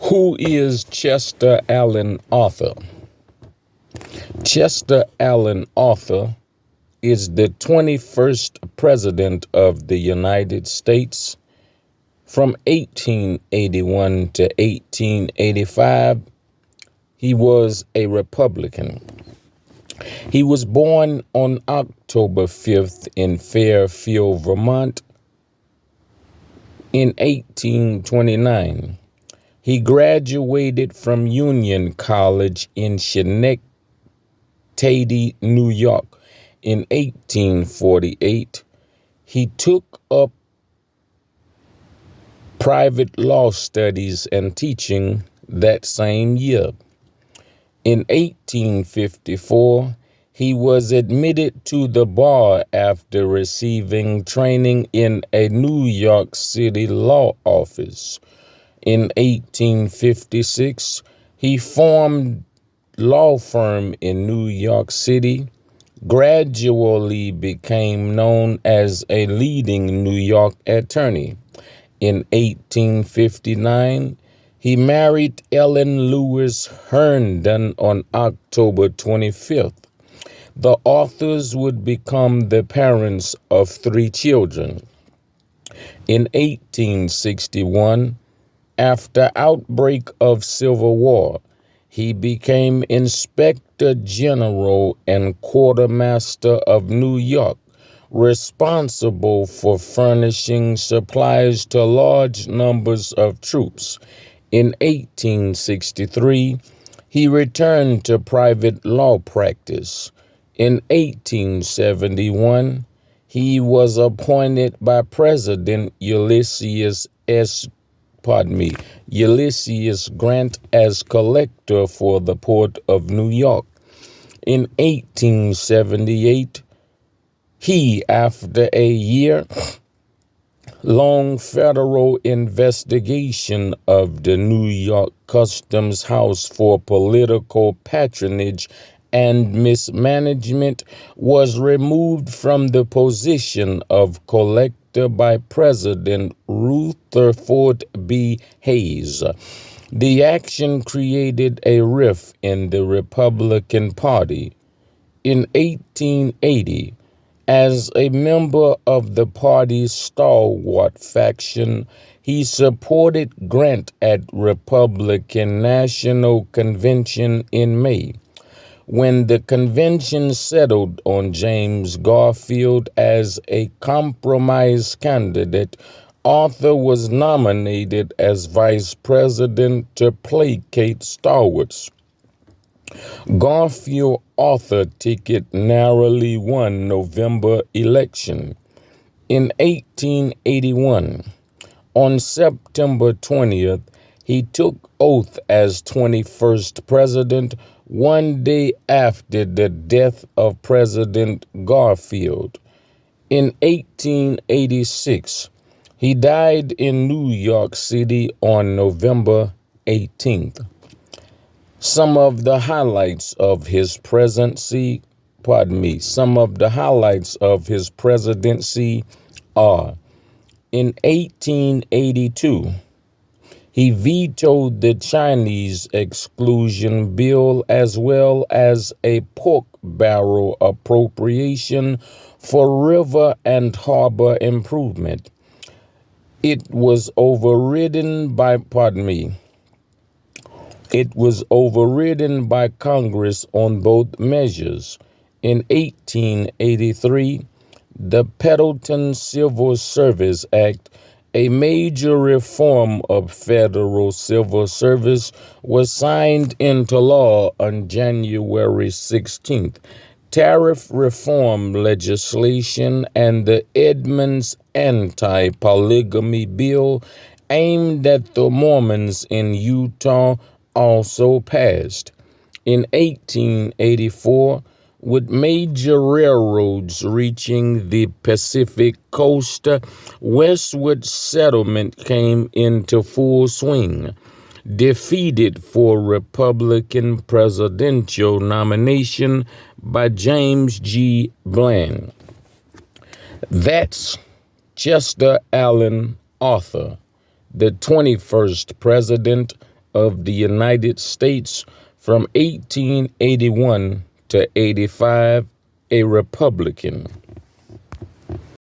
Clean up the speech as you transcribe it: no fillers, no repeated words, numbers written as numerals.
Who is Chester Alan Arthur? Chester Alan Arthur is the 21st President of the United States. From 1881 to 1885, he was a Republican. He was born on October 5th in Fairfield, Vermont in 1829. He graduated from Union College in Schenectady, New York in 1848. He took up private law studies and teaching that same year. In 1854, he was admitted to the bar after receiving training in a New York City law office. In 1856, he formed law firm in New York City, gradually became known as a leading New York attorney. In 1859, he married Ellen Lewis Herndon on October 25th. The Arthurs would become the parents of 3 children. In 1861, after outbreak of Civil War, he became Inspector General and Quartermaster of New York, responsible for furnishing supplies to large numbers of troops. In 1863, he returned to private law practice. In 1871, he was appointed by President Ulysses Grant as collector for the Port of New York. In 1878, he, after a year-long federal investigation of the New York Customs House for political patronage and mismanagement, was removed from the position of collector by President Rutherford B. Hayes. The action created a rift in the Republican Party. In 1880, as a member of the party's stalwart faction, he supported Grant at Republican National Convention in May. When the convention settled on James Garfield as a compromise candidate, Arthur was nominated as vice president to placate stalwarts. Garfield Arthur ticket narrowly won November election. In 1881, on September 20th, he took oath as 21st president, one day after the death of President Garfield. In 1886, he died in New York City on November 18th. Some of the highlights of his presidency are: in 1882, he vetoed the Chinese exclusion bill as well as a pork barrel appropriation for river and harbor improvement. It was overridden by Congress on both measures. In 1883, the Pendleton Civil Service Act, a major reform of federal civil service, was signed into law on January 16th. Tariff reform legislation and the Edmunds Anti-Polygamy Bill aimed at the Mormons in Utah also passed. In 1884, with major railroads reaching the Pacific coast, westward settlement came into full swing. Defeated for Republican presidential nomination by James G. Bland. That's Chester Alan Arthur, the 21st President of the United States from 1881 to 85, a Republican.